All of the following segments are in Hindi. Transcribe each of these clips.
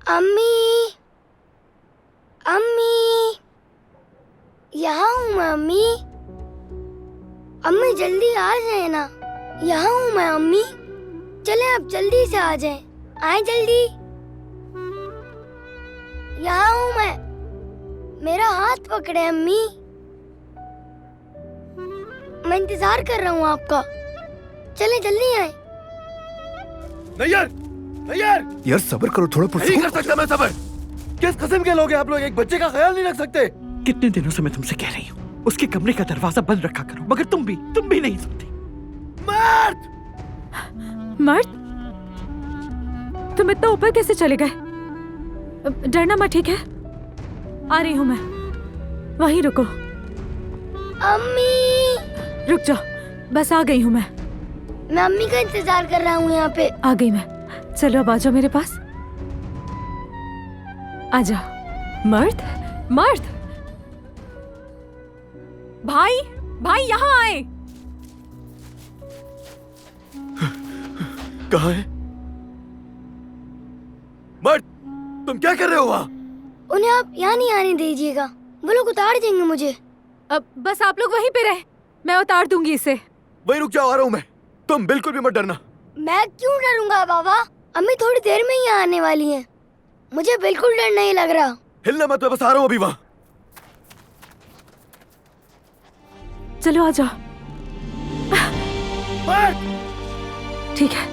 अम्मी, अम्मी, यहाँ हूँ मैं अम्मी। अम्मी जल्दी आ जाए ना, यहाँ हूँ मैं अम्मी। चले आप जल्दी से आ जाएं, आए जल्दी। यहाँ हूँ मैं, मेरा हाथ पकड़े अम्मी। मैं इंतजार कर रहा हूँ आपका, चले जल्दी आए। नहीं यार, नहीं यार, यार सब्र करो थोड़ा। नहीं कर सकता मैं सब्र। किस किस्म के लोग हैं आप लोग? एक बच्चे का ख्याल नहीं रख सकते। कितने दिनों से मैं तुमसे कह रही हूँ उसके कमरे का दरवाजा बंद रखा करो, मगर तुम भी नहीं सुनती। मर्द, मर्द, तुम इतना ऊपर कैसे चले गए? डरना मत, ठीक है? आ रही हूँ मैं, वहीं रुको। अम्मी, रुक जाओ, बस आ गई हूँ मैं अम्मी का इंतजार कर रहा हूँ यहाँ पे। आ गई मैं। चलो अब आ जाओ मेरे पास, आ जाओ। मर्द, मर्द, भाई, भाई यहाँ आए। कहाँ है मर्द? तुम क्या कर रहे हो वहाँ? उन्हें आप यहाँ नहीं आने दीजिएगा, वो लोग उतार देंगे मुझे। अब बस आप लोग वहीं पे रहे, मैं उतार दूंगी इसे। वही रुक जाओ, आ रहा हूँ मैं। तुम बिल्कुल भी मत डरना। मैं क्यों डरूंगा बाबा? अम्मी थोड़ी देर में ही आने वाली हैं, मुझे बिल्कुल डर नहीं लग रहा। हिलना मत, मैं बस आ रहा हूँ अभी वहाँ। चलो आ जाओ। मर्द! ठीक है,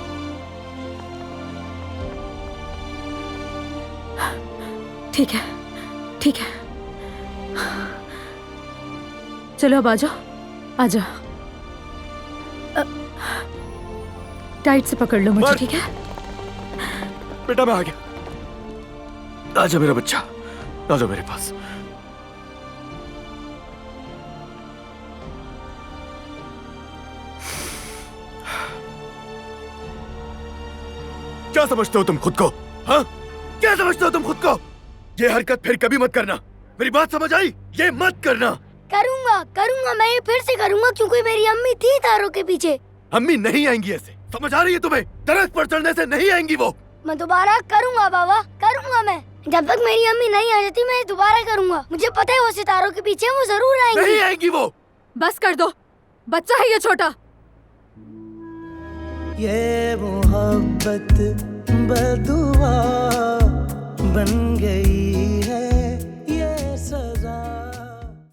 ठीक है, ठीक है। चलो अब आ जाओ, आ जाओ। टाइट से पकड़ लो मुझे, ठीक है? बेटा मैं आ गया। आजा मेरा बच्चा, आजा मेरे पास। क्या समझते हो तुम खुद को? हाँ, क्या समझते हो तुम खुद को? ये हरकत फिर कभी मत करना, मेरी बात समझ आई? ये मत करना। करूंगा, करूंगा, मैं ये फिर से करूंगा, क्योंकि मेरी अम्मी थी तारों के पीछे। अम्मी नहीं आएंगी ऐसे, समझ आ रही है तुम्हें? दरख्त पर चढ़ने से नहीं आएंगी वो। मैं दोबारा करूंगा बाबा, करूंगा मैं। जब तक मेरी अम्मी नहीं आ जाती मैं दोबारा करूंगा। मुझे पता है वो सितारों के पीछे वो जरूर आएंगी। नहीं आएंगी वो। बस कर दो, बच्चा है ये छोटा। ये मोहब्बत बदुआ बन गई है।